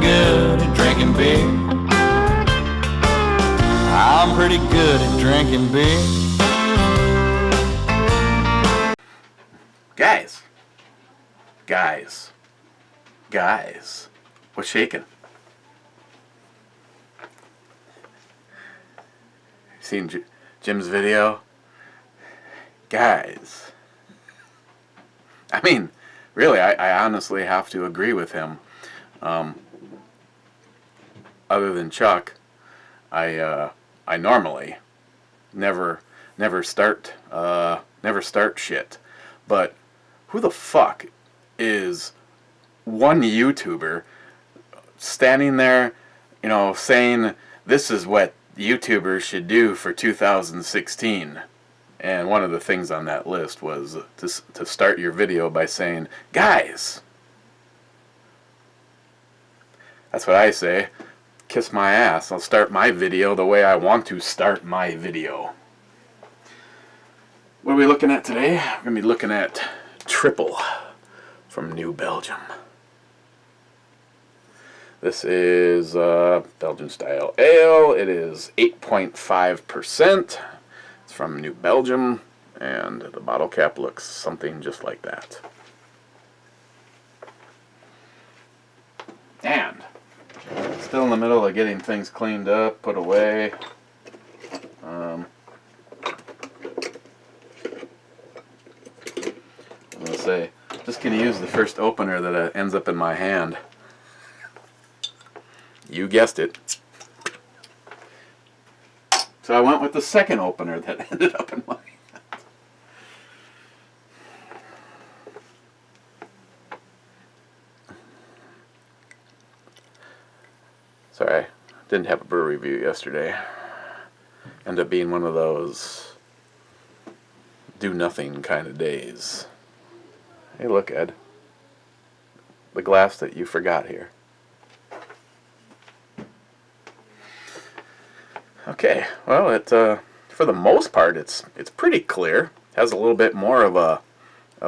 good at drinking beer. I'm pretty good at drinking beer. Guys, what's shaking? Seen Jim's video? Guys. I mean, really, I honestly have to agree with him. Other than Chuck, I normally never start shit. But who the fuck is one YouTuber standing there, you know, saying this is what YouTubers should do for 2016? And one of the things on that list was to start your video by saying, guys. That's what I say. Kiss my ass. I'll start my video the way I want to start my video. What are we looking at today? We're going to be looking at Tripple from New Belgium. This is Belgian style ale. It is 8.5%. It's from New Belgium, and the bottle cap looks something just like that. And still in the middle of getting things cleaned up, put away. I'm going to say, just going to use the first opener that ends up in my hand. You guessed it. So I went with the second opener that ended up in my hand. Sorry, didn't have a brew review yesterday. Ended up being one of those do nothing kind of days. Hey, look, Ed. The glass that you forgot here. Okay, well, it for the most part it's pretty clear. It has a little bit more of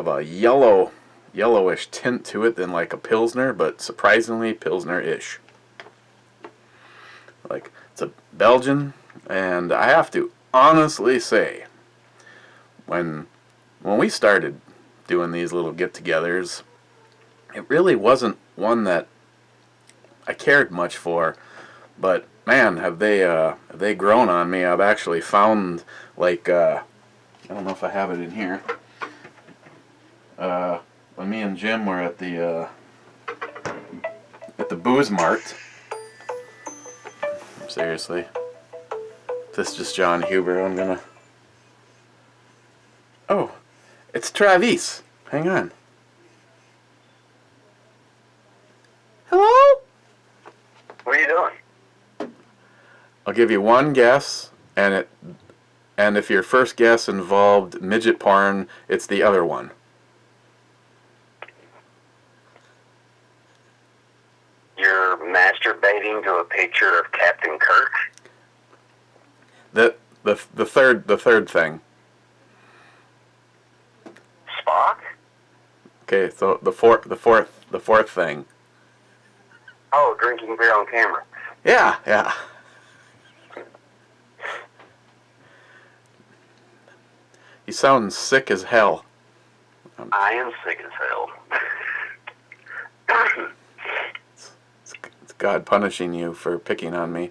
a yellowish tint to it than like a Pilsner, but surprisingly Pilsner-ish. Like, it's a Belgian, and I have to honestly say, when we started doing these little get-togethers, it really wasn't one that I cared much for, but man, have they grown on me. I've actually found, like, I don't know if I have it in here. When me and Jim were at the Booze Mart. Seriously. If this is just John Huber, I'm gonna... Oh, it's Travis. Hang on. Hello? What are you doing? I'll give you one guess, and if your first guess involved midget porn, it's the other one. You're masturbating to a picture of Captain Kirk? The third thing. Spock? Okay, so the fourth thing. Oh, drinking beer on camera. Yeah. You sound sick as hell. I am sick as hell. It's God punishing you for picking on me.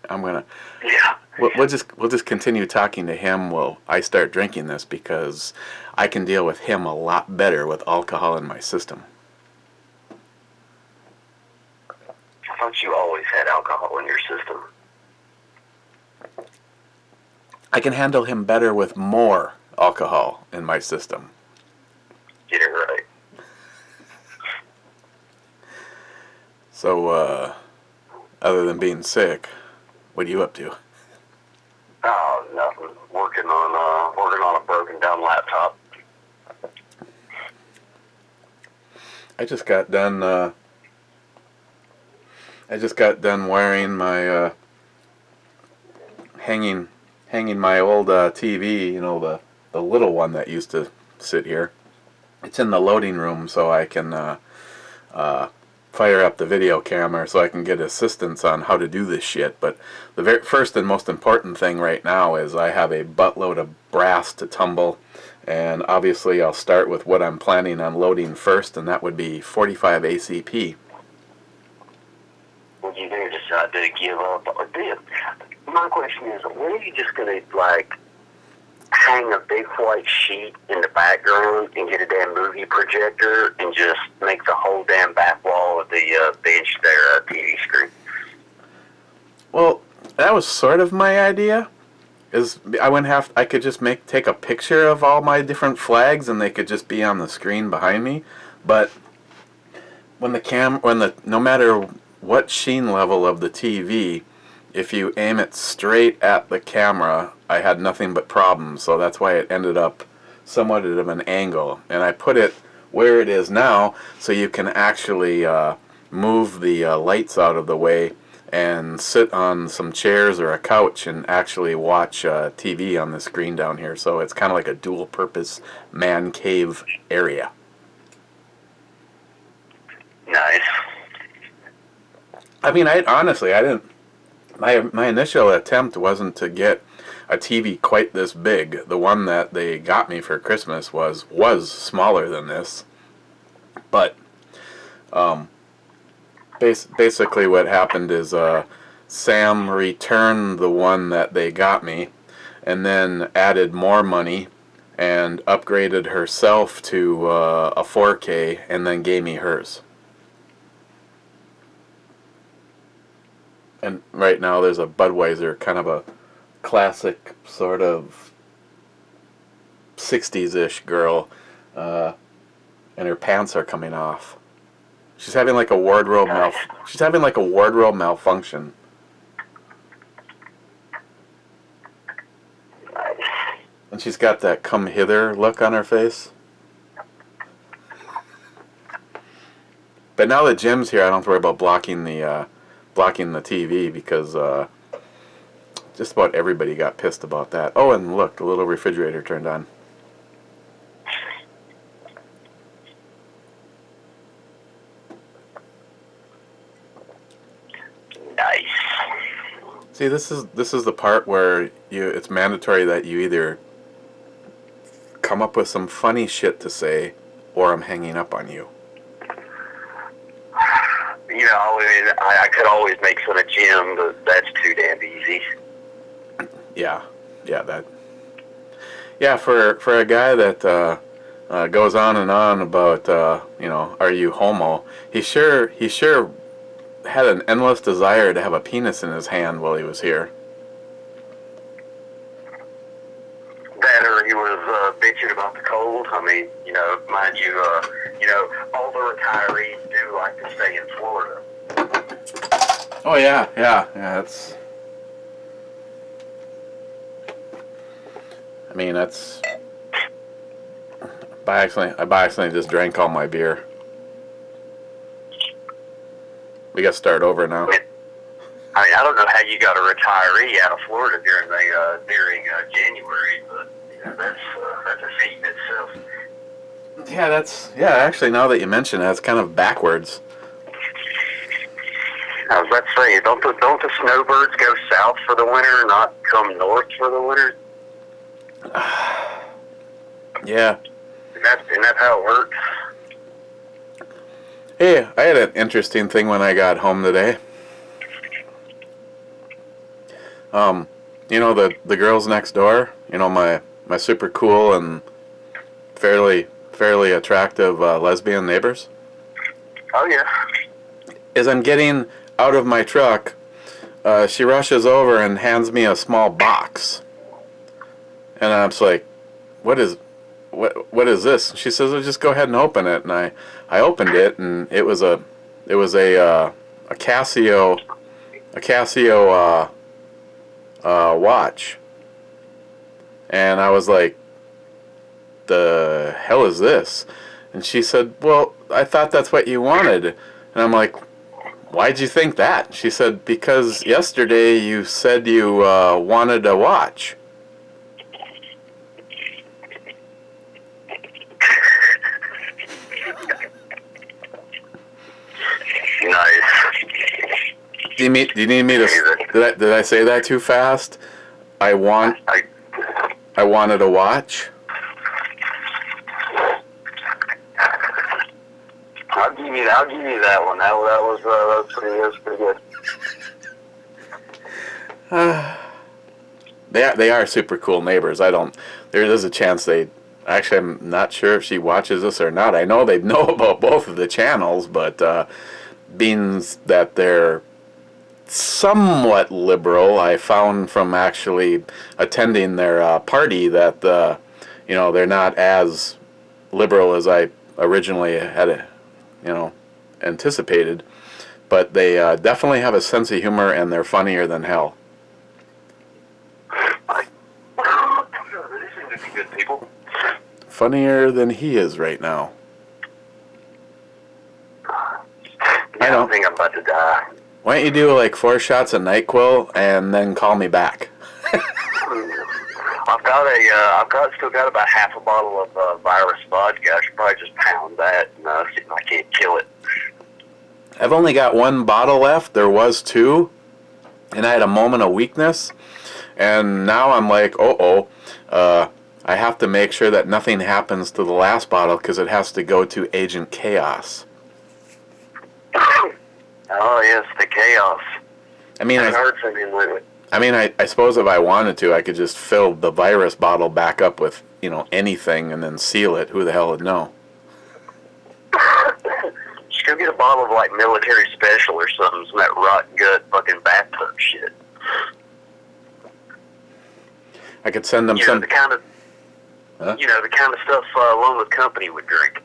I'm gonna. Yeah. We'll just continue talking to him while I start drinking this, because I can deal with him a lot better with alcohol in my system. I thought you always had alcohol in your system. I can handle him better with more alcohol in my system. Get it right. So, other than being sick, what are you up to? Oh, nothing. Working on a broken down laptop. I just got done wearing my hanging my old TV, you know, the little one that used to sit here. It's in the loading room, so I can fire up the video camera so I can get assistance on how to do this shit. But the very first and most important thing right now is I have a buttload of brass to tumble, and obviously I'll start with what I'm planning on loading first, and that would be 45 ACP. Would you ever decide to give up? My question is, when are you just going to, like, hang a big white sheet in the background and get a damn movie projector and just make the whole damn back wall of the bench there a TV screen? Well, that was sort of my idea. I could just take a picture of all my different flags and they could just be on the screen behind me. But no matter what sheen level of the TV, if you aim it straight at the camera, I had nothing but problems. So that's why it ended up somewhat at an angle. And I put it where it is now so you can actually move the lights out of the way and sit on some chairs or a couch and actually watch TV on the screen down here. So it's kind of like a dual-purpose man cave area. Nice. I mean, I didn't. My initial attempt wasn't to get a TV quite this big. The one that they got me for Christmas was smaller than this. But basically what happened is Sam returned the one that they got me and then added more money and upgraded herself to a 4K and then gave me hers. And right now there's a Budweiser, kind of a classic sort of 60s-ish girl, and her pants are coming off. She's having like a wardrobe malfunction. And she's got that come hither look on her face. But now that Jim's here, I don't have to worry about blocking the TV because just about everybody got pissed about that. Oh, and look, the little refrigerator turned on. Nice. See, this is the part where it's mandatory that you either come up with some funny shit to say or I'm hanging up on you. You know, I could always make fun of Jim, but that's too damn easy. Yeah, for a guy that goes on and on about are you homo? He sure had an endless desire to have a penis in his hand while he was here. That or he was bitching about the cold. I mean, mind you, all the retirees do like to stay in Florida. Oh yeah, that's. I mean, that's. I by accident just drank all my beer. We got to start over now. I mean, I don't know how you got a retiree out of Florida during January, but that's a feat in itself. Yeah, actually, now that you mention it, that's kind of backwards. I was about to say, don't the snowbirds go south for the winter, not come north for the winter? Yeah. Isn't that how it works? Hey, I had an interesting thing when I got home today. The girls next door, my super cool and fairly attractive lesbian neighbors. Oh yeah. As I'm getting out of my truck, she rushes over and hands me a small box. And I'm just like, what is this? She says, well, just go ahead and open it. And I opened it, and it was a Casio watch. And I was like, the hell is this? And she said, well, I thought that's what you wanted. And I'm like, why'd you think that? She said, because yesterday you said you wanted a watch. Do you need me to? Did I say that too fast? I wanted a watch. I'll give you that one. That was pretty good. They are super cool neighbors. There is a chance actually, I'm not sure if she watches this or not. I know they know about both of the channels, but being that they're somewhat liberal, I found from actually attending their party that they're not as liberal as I originally had anticipated. But they definitely have a sense of humor, and they're funnier than hell. Good people. Funnier than he is right now. I don't think I'm about to die. Why don't you do like 4 shots of NyQuil and then call me back? I've still got about half a bottle of virus vodka. I should probably just pound that and see if I can't kill it. I've only got 1 bottle left. There was 2, and I had a moment of weakness, and now I'm like, I have to make sure that nothing happens to the last bottle because it has to go to Agent Chaos. Oh yes, the chaos. I mean, I heard something lately. I mean, I suppose if I wanted to, I could just fill the virus bottle back up with, anything and then seal it. Who the hell would know? Just go get a bottle of, like, military special or something, some of that rot gut fucking bathtub shit. I could send them some... The kind of, huh? the kind of stuff Alone with Company would drink.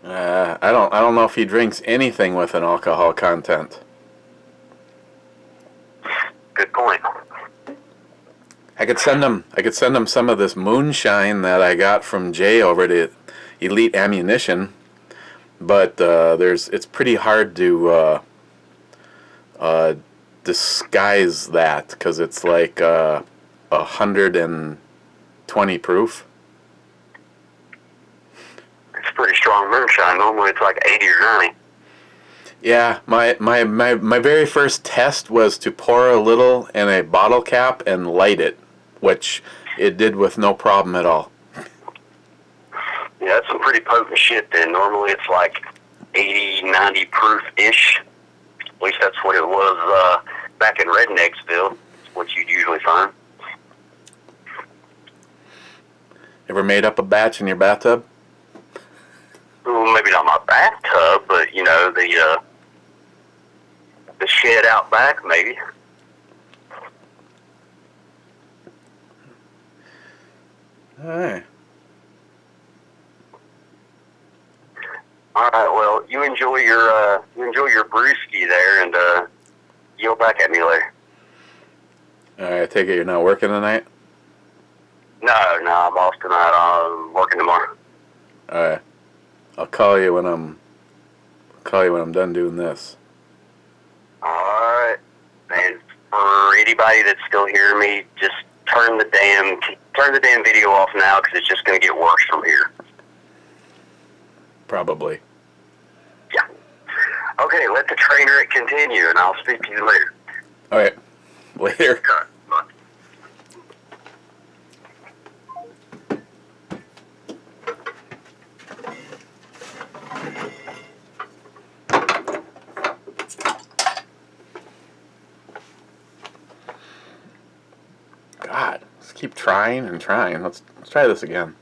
I don't know if he drinks anything with an alcohol content. Good point. I could send him some of this moonshine that I got from Jay over at Elite Ammunition, but it's pretty hard to disguise that because it's like 120 proof. It's pretty strong moonshine. Normally it's like 80 or 90. Yeah, my very first test was to pour a little in a bottle cap and light it, which it did with no problem at all. Yeah, that's some pretty potent shit then. Normally it's like 80, 90 proof-ish. At least that's what it was back in Rednecksville. That's what you'd usually find. Ever made up a batch in your bathtub? Well, maybe not my bathtub, but, the shed out back, maybe. All right. All right. Well, you enjoy your brewski there, and yell back at me later. All right. I take it you're not working tonight. No, I'm off tonight. I'm working tomorrow. All right. I'll call you when I'm done doing this. All right. And for anybody that's still hearing me, just turn the damn video off now because it's just going to get worse from here. Probably. Yeah. Okay, let the trainer continue, and I'll speak to you later. All right. Later. Okay, bye. God, let's keep trying and trying. Let's try this again.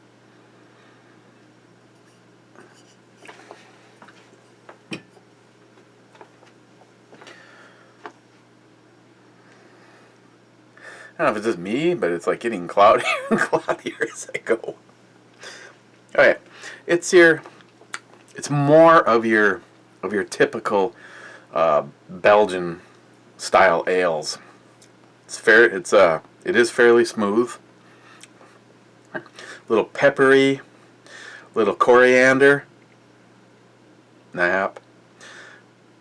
I don't know if it's just me, but it's like getting cloudier and cloudier as I go. Okay, it's more of your typical Belgian style ales. It is fairly smooth. A little peppery, little coriander. Nap.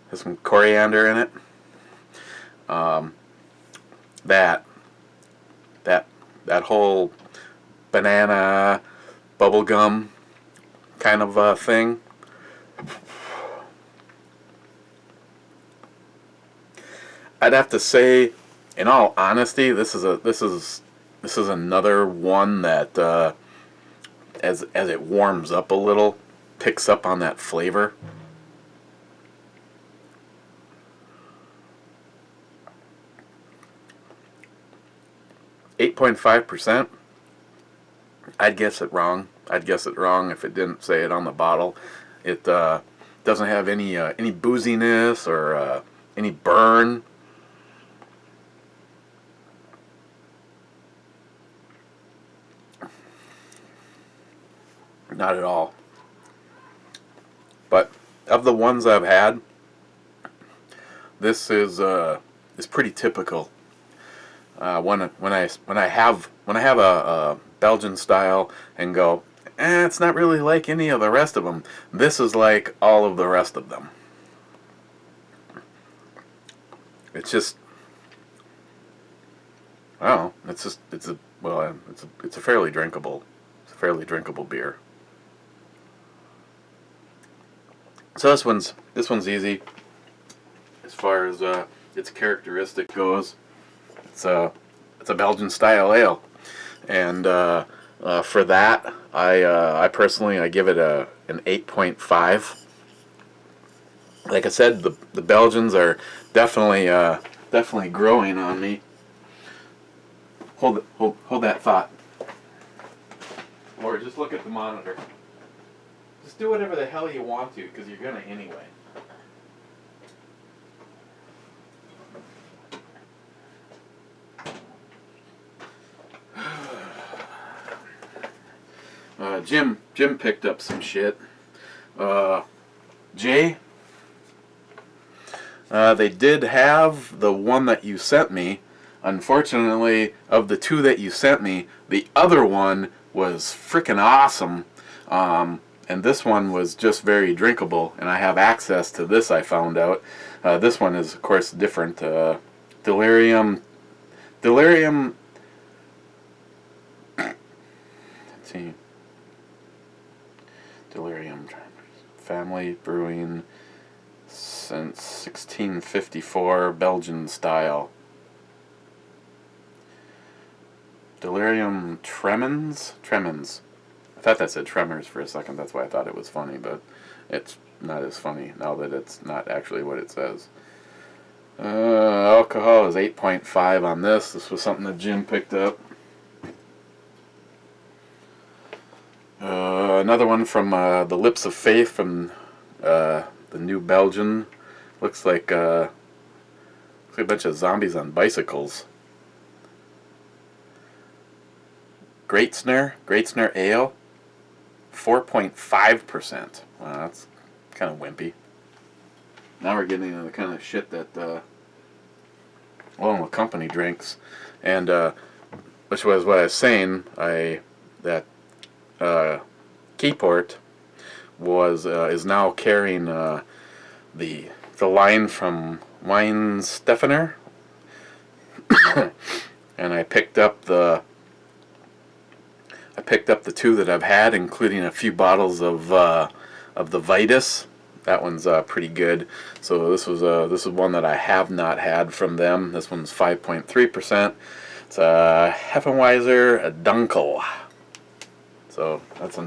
Has some coriander in it. That whole banana bubblegum kind of thing. I'd have to say, in all honesty, this is another one that as it warms up a little, picks up on that flavor. .5%. I'd guess it wrong. I'd guess it wrong if it didn't say it on the bottle. It doesn't have any booziness or any burn. Not at all. But of the ones I've had, this is pretty typical. When I have a Belgian style and go, it's not really like any of the rest of them. This is like all of the rest of them. It's just, I don't know. It's a fairly drinkable beer. So this one's easy as far as its characteristic goes. It's a Belgian style ale, and for that I personally give it an 8.5. Like I said, the Belgians are definitely growing on me. Hold that thought, or just look at the monitor. Just do whatever the hell you want to, because you're gonna anyway. Jim picked up some shit. Jay, they did have the one that you sent me. Unfortunately, of the two that you sent me, the other one was freaking awesome. And this one was just very drinkable, and I have access to this, I found out. This one is, of course, different. Delirium, let's see. Delirium family brewing since 1654, Belgian style. Delirium Tremens. I thought that said Tremors for a second. That's why I thought it was funny, but it's not as funny now that it's not actually what it says. Alcohol is 8.5 on this. This was something that Jim picked up. Another one from the Lips of Faith from the New Belgian. Looks like a bunch of zombies on bicycles. Great Snare Ale, 4.5%. Wow, that's kind of wimpy. Now we're getting into the kind of shit that the company drinks, and which was what I was saying. That Keyport is now carrying the line from Weinstefener, and I picked up the two that I've had, including a few bottles of the Vitus. That one's pretty good. So this is one that I have not had from them. This one's 5.3%. It's a Heffenweiser Dunkel. So that's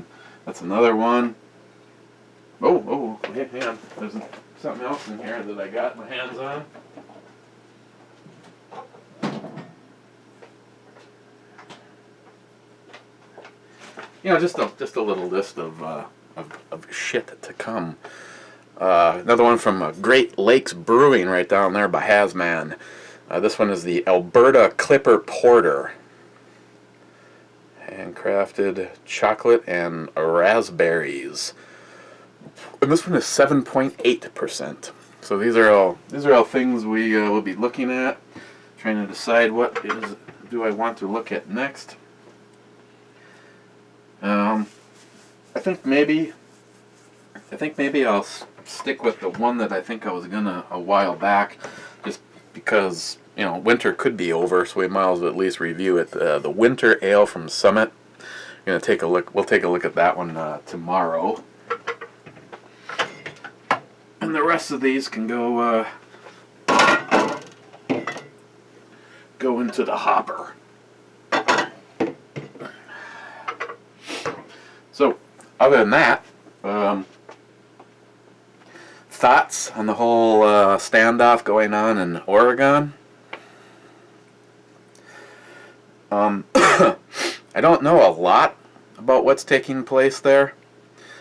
another one. Oh, hang on. There's something else in here that I got my hands on. You know, just a little list of shit to come. Another one from Great Lakes Brewing right down there by Hazman. This one is the Alberta Clipper Porter. Handcrafted chocolate and raspberries. And this one is 7.8%. So these are all things we will be looking at, trying to decide what do I want to look at next. I think maybe I'll stick with the one that I think I was gonna a while back, just because winter could be over, so we might as well at least review it. The Winter Ale from Summit, gonna take a look. We'll take a look at that one tomorrow, and the rest of these can go go into the hopper. So, other than that, thoughts on the whole standoff going on in Oregon? I don't know a lot about what's taking place there.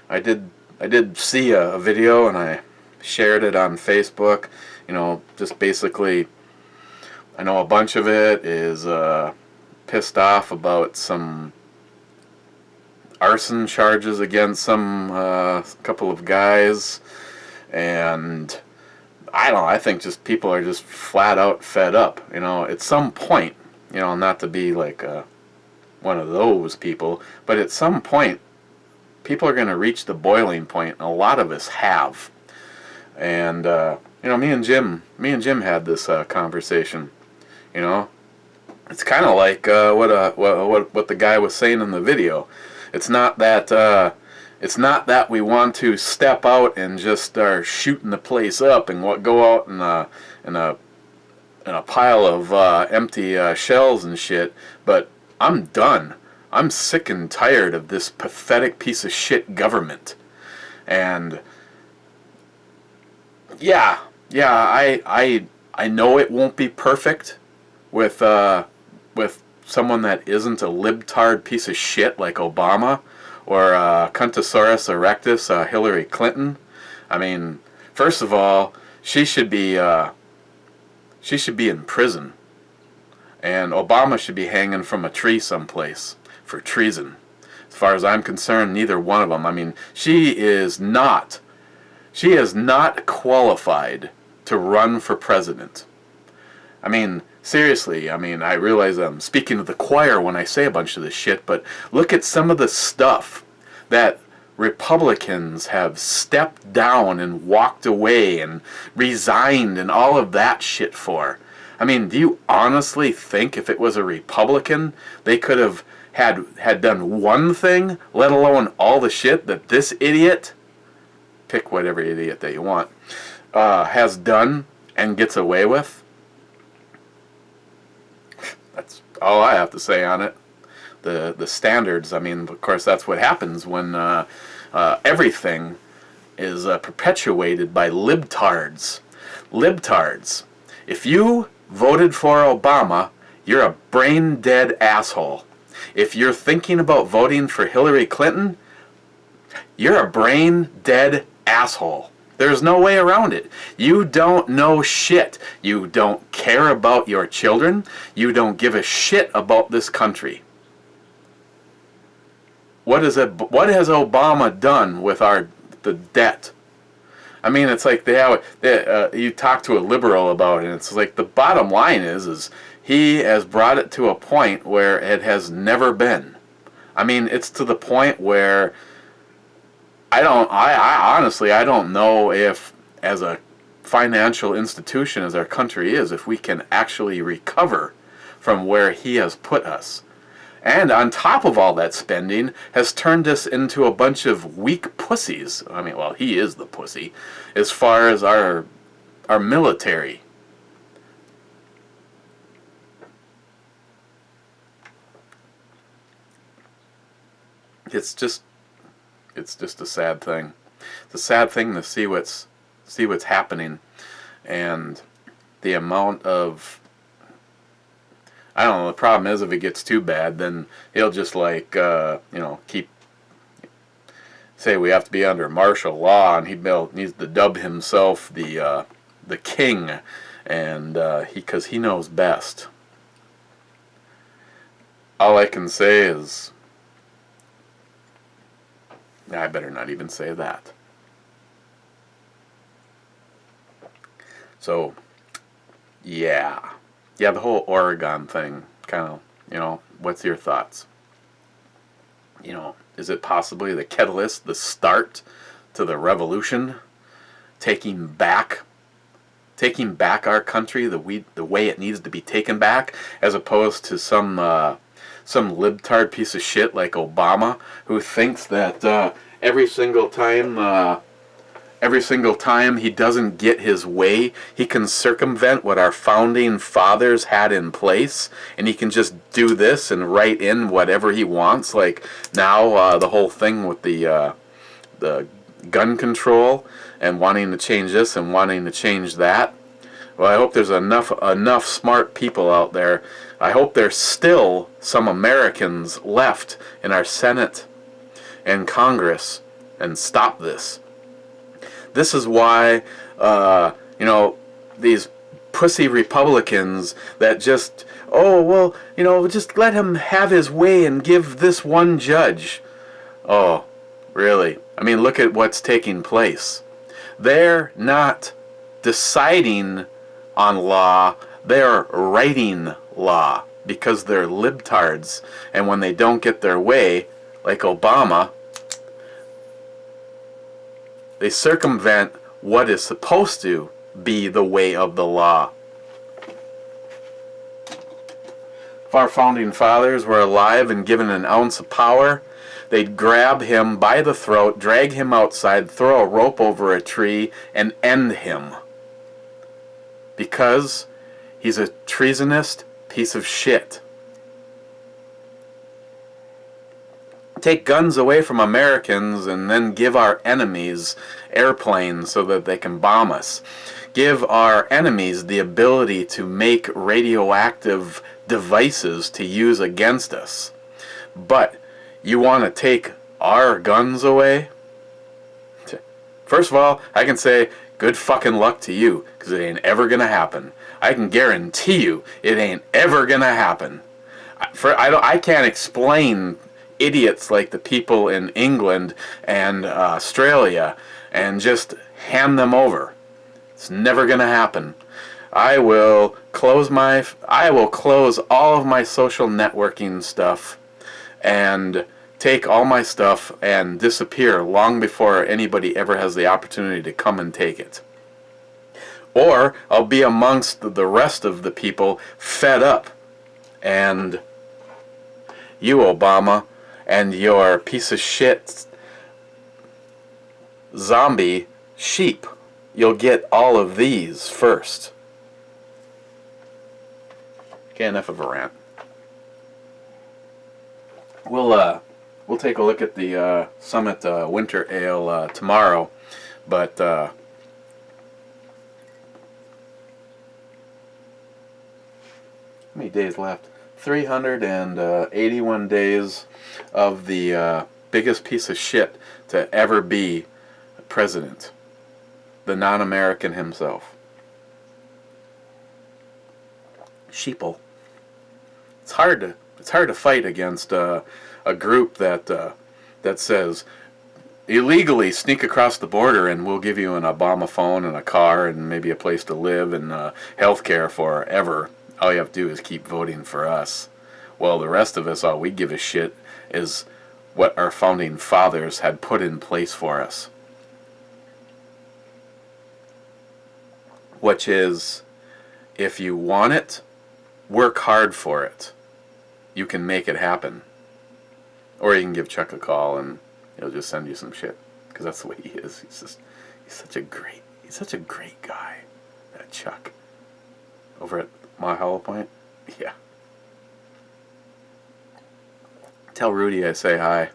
I did see a video and I shared it on Facebook. You know, just basically, I know a bunch of it is pissed off about some arson charges against some couple of guys, and I don't know, I think just people are just flat out fed up. You know, at some point, you know, not to be like one of those people, but at some point people are going to reach the boiling point, and a lot of us have. And you know, me and Jim had this conversation. You know, it's kind of like what the guy was saying in the video. It's not that we want to step out and just start shooting the place up and go out in a pile of empty shells and shit. But I'm done. I'm sick and tired of this pathetic piece of shit government. And yeah, I know it won't be perfect with someone that isn't a libtard piece of shit like Obama or Cuntosaurus erectus, Hillary Clinton. I mean, first of all, she should be in prison, and Obama should be hanging from a tree someplace for treason. As far as I'm concerned, neither one of them. I mean, she is not qualified to run for president. I mean, seriously, I mean, I realize I'm speaking to the choir when I say a bunch of this shit, but look at some of the stuff that Republicans have stepped down and walked away and resigned and all of that shit for. I mean, do you honestly think if it was a Republican, they could have had done one thing, let alone all the shit that this idiot, pick whatever idiot that you want, has done and gets away with? That's all I have to say on it. The standards, I mean, of course, that's what happens when everything is perpetuated by libtards. Libtards. If you voted for Obama, you're a brain-dead asshole. If you're thinking about voting for Hillary Clinton, you're a brain-dead asshole. There's no way around it. You don't know shit. You don't care about your children. You don't give a shit about this country. What has Obama done with the debt? I mean, it's like you talk to a liberal about it, and it's like the bottom line is he has brought it to a point where it has never been. I mean, it's to the point where I honestly don't know if, as a financial institution as our country is, if we can actually recover from where he has put us. And on top of all that spending, has turned us into a bunch of weak pussies. I mean, well, he is the pussy, as far as our military. It's just a sad thing. It's a sad thing to see what's happening, and the amount of, I don't know, the problem is if it gets too bad, then he'll just like say we have to be under martial law, and he needs to dub himself the king, and because he knows best. All I can say is, I better not even say that. So, yeah, the whole Oregon thing, kind of, what's your thoughts? Is it possibly the catalyst, the start to the revolution, taking back our country the way it needs to be taken back, as opposed to some some libtard piece of shit like Obama, who thinks that every single time he doesn't get his way, he can circumvent what our founding fathers had in place, and he can just do this and write in whatever he wants. Like now, the whole thing with the gun control and wanting to change this and wanting to change that. Well, I hope there's enough smart people out there. I hope there's still some Americans left in our Senate and Congress and stop this. This is why, these pussy Republicans that just, just let him have his way and give this one judge. Oh, really? I mean, look at what's taking place. They're not deciding on law, they're writing law because they're libtards. And when they don't get their way, like Obama, they circumvent what is supposed to be the way of the law. If our founding fathers were alive and given an ounce of power, they'd grab him by the throat, drag him outside, throw a rope over a tree, and end him. Because he's a treasonous piece of shit. Take guns away from Americans and then give our enemies airplanes so that they can bomb us. Give our enemies the ability to make radioactive devices to use against us. But you want to take our guns away? First of all, I can say good fucking luck to you, because it ain't ever going to happen. I can guarantee you it ain't ever going to happen. I can't explain idiots like the people in England and Australia and just hand them over. It's never going to happen. I will close all of my social networking stuff and take all my stuff and disappear long before anybody ever has the opportunity to come and take it. Or I'll be amongst the rest of the people fed up. And you, Obama, and your piece of shit zombie sheep, you'll get all of these first. Okay, enough of a rant. We'll take a look at the Summit Winter Ale tomorrow, but how many days left? 381 days of the biggest piece of shit to ever be president, the non-American himself. Sheeple. It's hard to fight against a group that says illegally sneak across the border and we'll give you an Obama phone and a car and maybe a place to live and health care forever. All you have to do is keep voting for us. Well, the rest of us, all we give a shit is what our founding fathers had put in place for us. Which is, if you want it, work hard for it. You can make it happen. Or you can give Chuck a call and he'll just send you some shit. Because that's the way he is. He's such a great guy. That Chuck. Over at My Hollow Point. Yeah. Tell Rudy I say hi.